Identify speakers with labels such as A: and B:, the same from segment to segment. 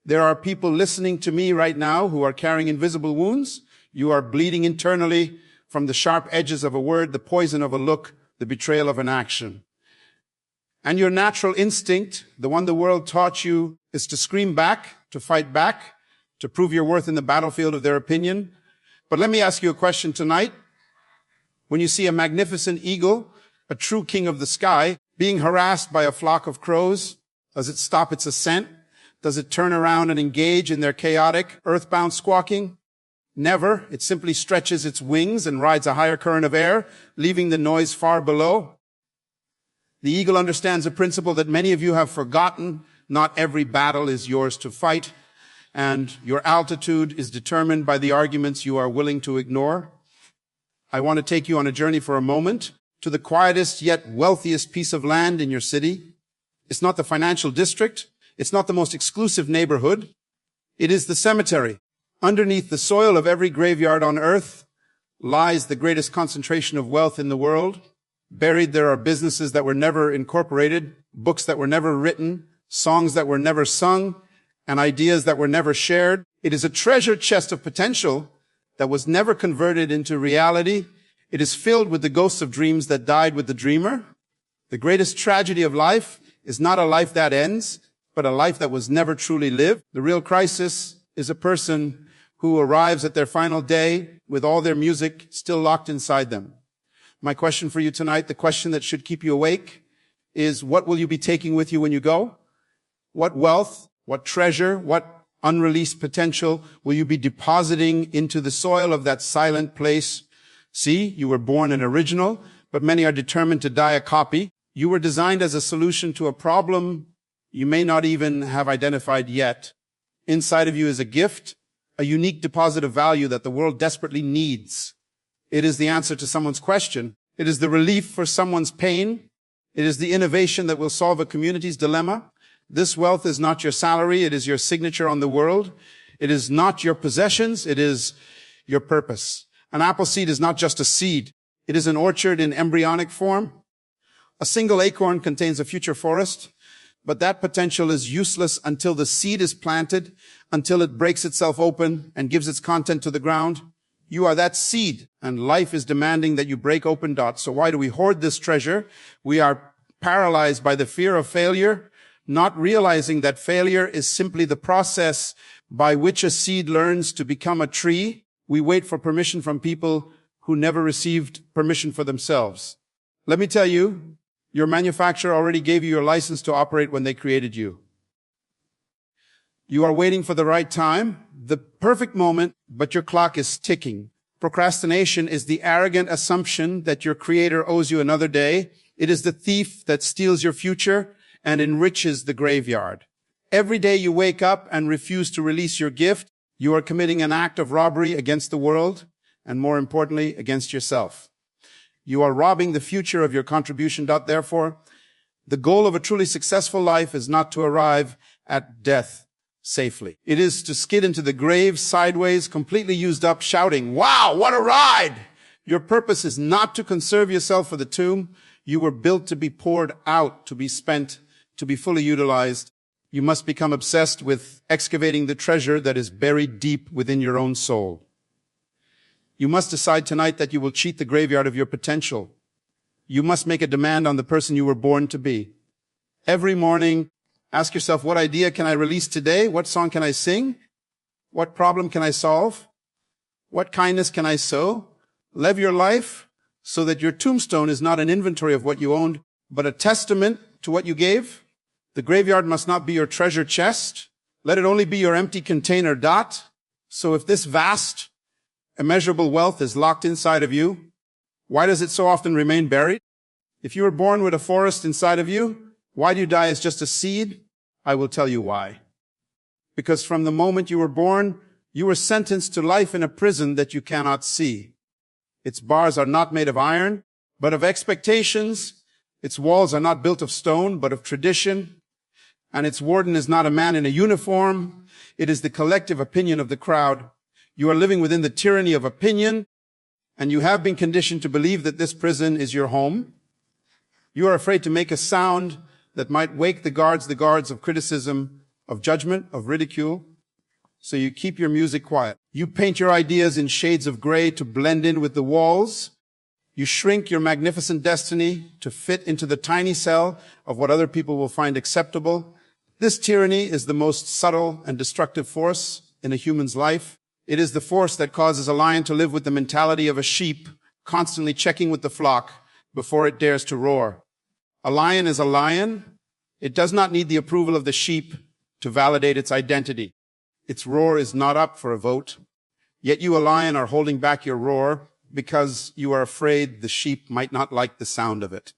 A: There are people listening to me right now who are carrying invisible wounds. You are bleeding internally from the sharp edges of a word, the poison of a look, the betrayal of an action. And your natural instinct, the one the world taught you, is to scream back, to fight back, to prove your worth in the battlefield of their opinion. But let me ask you a question tonight. When you see a magnificent eagle, a true king of the sky, being harassed by a flock of crows, does it stop its ascent? Does it turn around and engage in their chaotic, earthbound squawking? Never. It simply stretches its wings and rides a higher current of air, leaving the noise far below. The eagle understands a principle that many of you have forgotten. Not every battle is yours to fight, and your altitude is determined by the arguments you are willing to ignore. I want to take you on a journey for a moment to the quietest yet wealthiest piece of land in your city. It's not the financial district. It's not the most exclusive neighborhood. It is the cemetery. Underneath the soil of every graveyard on earth lies the greatest concentration of wealth in the world. Buried there are businesses that were never incorporated, books that were never written, songs that were never sung, and ideas that were never shared. It is a treasure chest of potential that was never converted into reality. It is filled with the ghosts of dreams that died with the dreamer. The greatest tragedy of life is not a life that ends, but a life that was never truly lived. The real crisis is a person who arrives at their final day with all their music still locked inside them. My question for you tonight, the question that should keep you awake, is what will you be taking with you when you go? What wealth, what treasure, what unreleased potential will you be depositing into the soil of that silent place? See, you were born an original, but many are determined to die a copy. You were designed as a solution to a problem you may not even have identified yet. Inside of you is a gift, a unique deposit of value that the world desperately needs. It is the answer to someone's question. It is the relief for someone's pain. It is the innovation that will solve a community's dilemma. This wealth is not your salary. It is your signature on the world. It is not your possessions. It is your purpose. An apple seed is not just a seed. It is an orchard in embryonic form. A single acorn contains a future forest, but that potential is useless until the seed is planted, until it breaks itself open and gives its content to the ground. You are that seed, and life is demanding that you break open dots. So why do we hoard this treasure? We are paralyzed by the fear of failure, not realizing that failure is simply the process by which a seed learns to become a tree. We wait for permission from people who never received permission for themselves. Let me tell you, your manufacturer already gave you your license to operate when they created you. You are waiting for the right time, the perfect moment, but your clock is ticking. Procrastination is the arrogant assumption that your creator owes you another day. It is the thief that steals your future and enriches the graveyard. Every day you wake up and refuse to release your gift, you are committing an act of robbery against the world, and more importantly, against yourself. You are robbing the future of your contribution. Therefore, the goal of a truly successful life is not to arrive at death safely. It is to skid into the grave sideways, completely used up, shouting, "Wow, what a ride!" Your purpose is not to conserve yourself for the tomb. You were built to be poured out, to be spent, to be fully utilized. You must become obsessed with excavating the treasure that is buried deep within your own soul. You must decide tonight that you will cheat the graveyard of your potential. You must make a demand on the person you were born to be. Every morning, ask yourself, what idea can I release today? What song can I sing? What problem can I solve? What kindness can I sow? Live your life so that your tombstone is not an inventory of what you owned, but a testament to what you gave. The graveyard must not be your treasure chest. Let it only be your empty container. So if this vast, immeasurable wealth is locked inside of you, why does it so often remain buried? If you were born with a forest inside of you, why do you die as just a seed? I will tell you why. Because from the moment you were born, you were sentenced to life in a prison that you cannot see. Its bars are not made of iron, but of expectations. Its walls are not built of stone, but of tradition. And its warden is not a man in a uniform. It is the collective opinion of the crowd. You are living within the tyranny of opinion, and you have been conditioned to believe that this prison is your home. You are afraid to make a sound that might wake the guards of criticism of judgment, of ridicule. So you keep your music quiet. You paint your ideas in shades of gray to blend in with the walls. You shrink your magnificent destiny to fit into the tiny cell of what other people will find acceptable. This tyranny is the most subtle and destructive force in a human's life. It is the force that causes a lion to live with the mentality of a sheep, constantly checking with the flock before it dares to roar. A lion is a lion. It does not need the approval of the sheep to validate its identity. Its roar is not up for a vote. Yet you, a lion, are holding back your roar because you are afraid the sheep might not like the sound of it.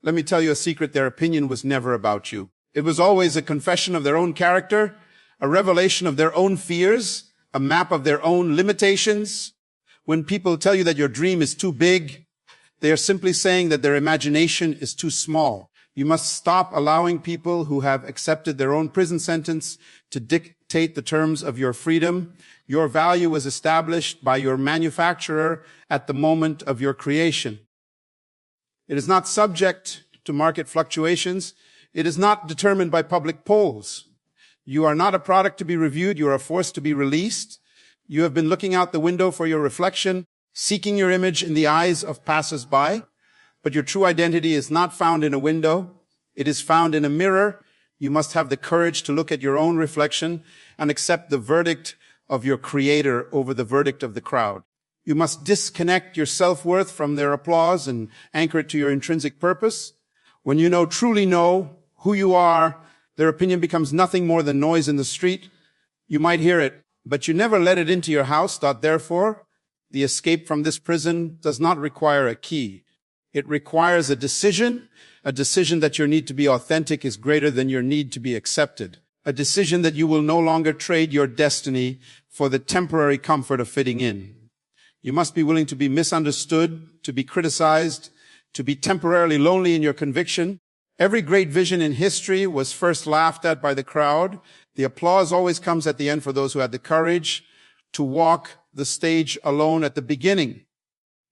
A: Let me tell you a secret. Their opinion was never about you. It was always a confession of their own character, a revelation of their own fears, a map of their own limitations. When people tell you that your dream is too big, they are simply saying that their imagination is too small. You must stop allowing people who have accepted their own prison sentence to dictate the terms of your freedom. Your value was established by your manufacturer at the moment of your creation. It is not subject to market fluctuations. It is not determined by public polls. You are not a product to be reviewed. You are a force to be released. You have been looking out the window for your reflection, seeking your image in the eyes of passers-by. But your true identity is not found in a window. It is found in a mirror. You must have the courage to look at your own reflection and accept the verdict of your creator over the verdict of the crowd. You must disconnect your self-worth from their applause and anchor it to your intrinsic purpose. When you truly know who you are, their opinion becomes nothing more than noise in the street. You might hear it, but you never let it into your house. Therefore, the escape from this prison does not require a key. It requires a decision that your need to be authentic is greater than your need to be accepted. A decision that you will no longer trade your destiny for the temporary comfort of fitting in. You must be willing to be misunderstood, to be criticized, to be temporarily lonely in your conviction. Every great vision in history was first laughed at by the crowd. The applause always comes at the end for those who had the courage to walk the stage alone at the beginning.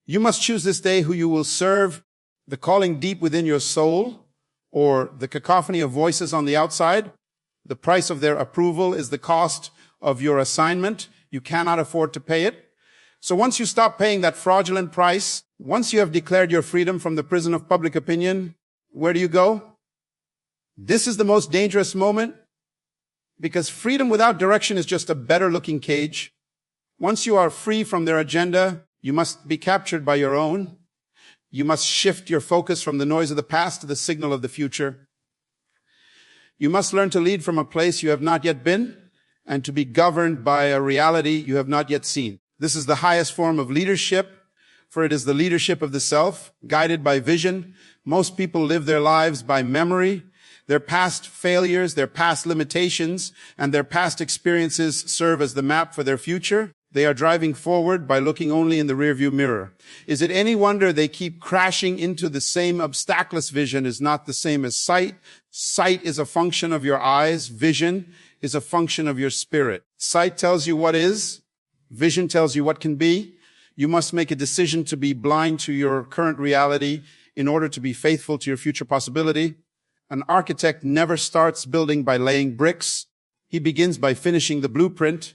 A: You must choose this day who you will serve, the calling deep within your soul or the cacophony of voices on the outside. The price of their approval is the cost of your assignment. You cannot afford to pay it. So once you stop paying that fraudulent price, once you have declared your freedom from the prison of public opinion, where do you go? This is the most dangerous moment because freedom without direction is just a better looking cage. Once you are free from their agenda, you must be captured by your own. You must shift your focus from the noise of the past to the signal of the future. You must learn to lead from a place you have not yet been and to be governed by a reality you have not yet seen. This is the highest form of leadership, for it is the leadership of the self, guided by vision. Most people live their lives by memory. Their past failures, their past limitations, and their past experiences serve as the map for their future. They are driving forward by looking only in the rearview mirror. Is it any wonder they keep crashing into the same obstacleless vision is not the same as sight? Sight is a function of your eyes. Vision is a function of your spirit. Sight tells you what is. Vision tells you what can be. You must make a decision to be blind to your current reality in order to be faithful to your future possibility. An architect never starts building by laying bricks. He begins by finishing the blueprint.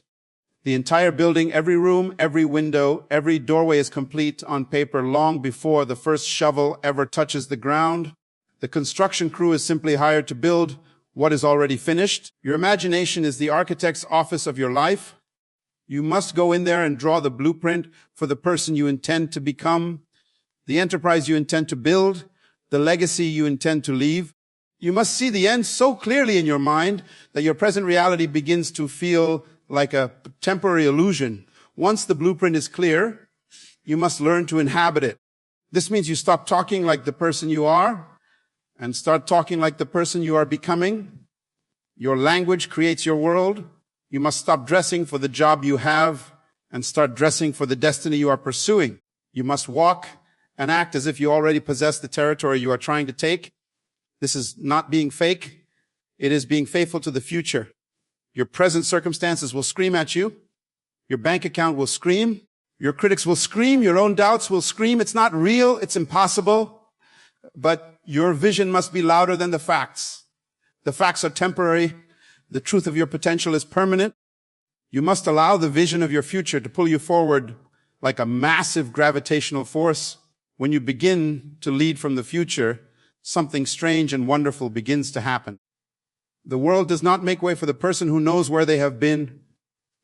A: The entire building, every room, every window, every doorway is complete on paper long before the first shovel ever touches the ground. The construction crew is simply hired to build what is already finished. Your imagination is the architect's office of your life. You must go in there and draw the blueprint for the person you intend to become, the enterprise you intend to build, the legacy you intend to leave. You must see the end so clearly in your mind that your present reality begins to feel like a temporary illusion. Once the blueprint is clear, you must learn to inhabit it. This means you stop talking like the person you are and start talking like the person you are becoming. Your language creates your world. You must stop dressing for the job you have and start dressing for the destiny you are pursuing. You must walk and act as if you already possess the territory you are trying to take. This is not being fake. It is being faithful to the future. Your present circumstances will scream at you. Your bank account will scream. Your critics will scream. Your own doubts will scream. It's not real. It's impossible. But your vision must be louder than the facts. The facts are temporary. The truth of your potential is permanent. You must allow the vision of your future to pull you forward like a massive gravitational force. When you begin to lead from the future, something strange and wonderful begins to happen. The world does not make way for the person who knows where they have been.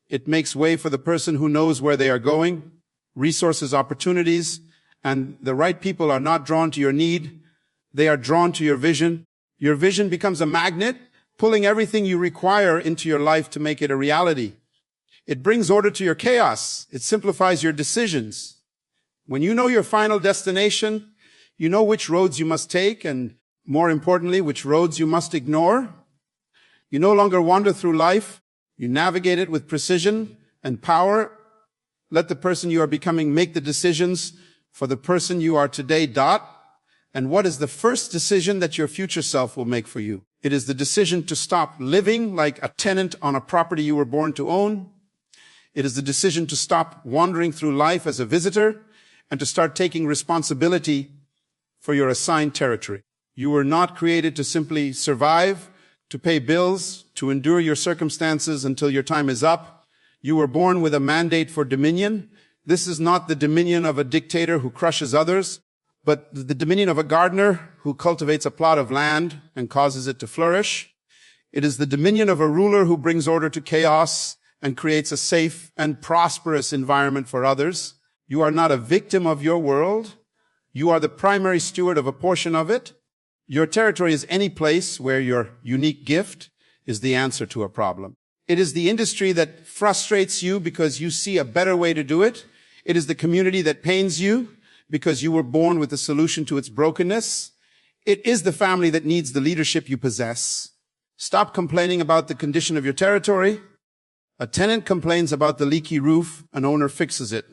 A: It makes way for the person who knows where they are going. Resources, opportunities, and the right people are not drawn to your need. They are drawn to your vision. Your vision becomes a magnet, pulling everything you require into your life to make it a reality. It brings order to your chaos. It simplifies your decisions. When you know your final destination, you know which roads you must take, and more importantly, which roads you must ignore. You no longer wander through life. You navigate it with precision and power. Let the person you are becoming make the decisions for the person you are today. And what is the first decision that your future self will make for you? It is the decision to stop living like a tenant on a property you were born to own. It is the decision to stop wandering through life as a visitor and to start taking responsibility for your assigned territory. You were not created to simply survive, to pay bills, to endure your circumstances until your time is up. You were born with a mandate for dominion. This is not the dominion of a dictator who crushes others, but the dominion of a gardener who cultivates a plot of land and causes it to flourish. It is the dominion of a ruler who brings order to chaos and creates a safe and prosperous environment for others. You are not a victim of your world. You are the primary steward of a portion of it. Your territory is any place where your unique gift is the answer to a problem. It is the industry that frustrates you because you see a better way to do it. It is the community that pains you because you were born with the solution to its brokenness. It is the family that needs the leadership you possess. Stop complaining about the condition of your territory. A tenant complains about the leaky roof, an owner fixes it.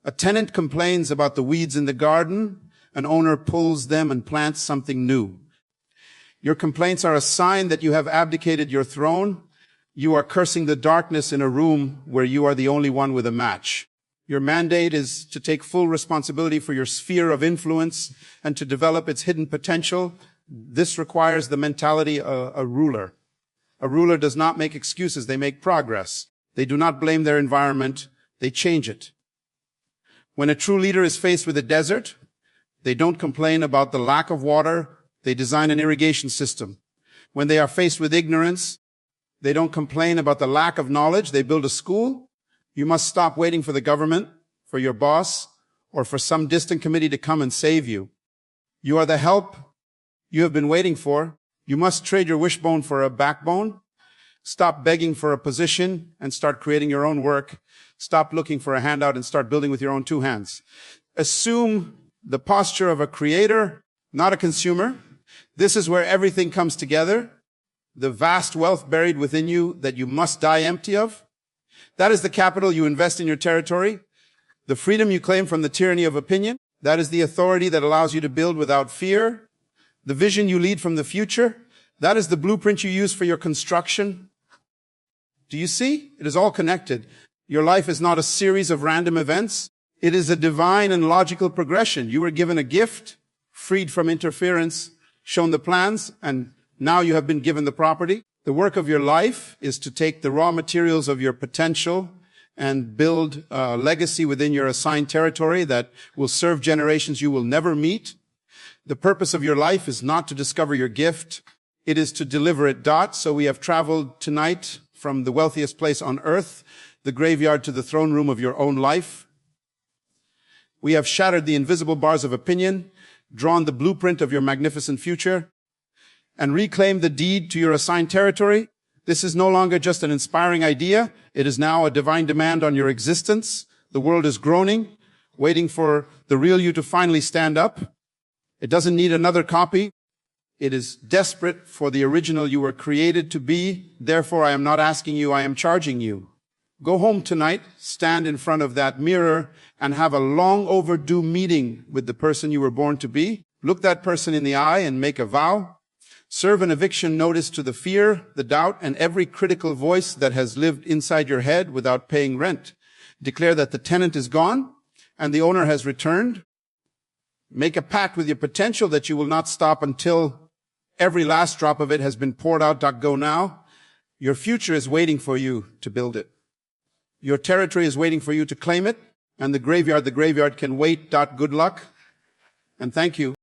A: A tenant complains about the weeds in the garden, an owner pulls them and plants something new. Your complaints are a sign that you have abdicated your throne. You are cursing the darkness in a room where you are the only one with a match. Your mandate is to take full responsibility for your sphere of influence and to develop its hidden potential. This requires the mentality of a ruler. A ruler does not make excuses, they make progress. They do not blame their environment, they change it. When a true leader is faced with a desert, they don't complain about the lack of water, they design an irrigation system. When they are faced with ignorance, they don't complain about the lack of knowledge, they build a school. You must stop waiting for the government, for your boss, or for some distant committee to come and save you. You are the help you have been waiting for. You must trade your wishbone for a backbone. Stop begging for a position and start creating your own work. Stop looking for a handout and start building with your own two hands. Assume the posture of a creator, not a consumer. This is where everything comes together. The vast wealth buried within you that you must die empty of. That is the capital you invest in your territory. The freedom you claim from the tyranny of opinion. That is the authority that allows you to build without fear. The vision you lead from the future, that is the blueprint you use for your construction. Do you see? It is all connected. Your life is not a series of random events. It is a divine and logical progression. You were given a gift, freed from interference, shown the plans, and now you have been given the property. The work of your life is to take the raw materials of your potential and build a legacy within your assigned territory that will serve generations you will never meet. The purpose of your life is not to discover your gift. It is to deliver it. So we have traveled tonight from the wealthiest place on earth, the graveyard, to the throne room of your own life. We have shattered the invisible bars of opinion, drawn the blueprint of your magnificent future, and reclaimed the deed to your assigned territory. This is no longer just an inspiring idea. It is now a divine demand on your existence. The world is groaning, waiting for the real you to finally stand up. It doesn't need another copy. It is desperate for the original you were created to be. Therefore, I am not asking you, I am charging you. Go home tonight, stand in front of that mirror, and have a long overdue meeting with the person you were born to be. Look that person in the eye and make a vow. Serve an eviction notice to the fear, the doubt, and every critical voice that has lived inside your head without paying rent. Declare that the tenant is gone and the owner has returned. Make a pact with your potential that you will not stop until every last drop of it has been poured out. Go now. Your future is waiting for you to build it. Your territory is waiting for you to claim it. And the graveyard can wait. Good luck. And thank you.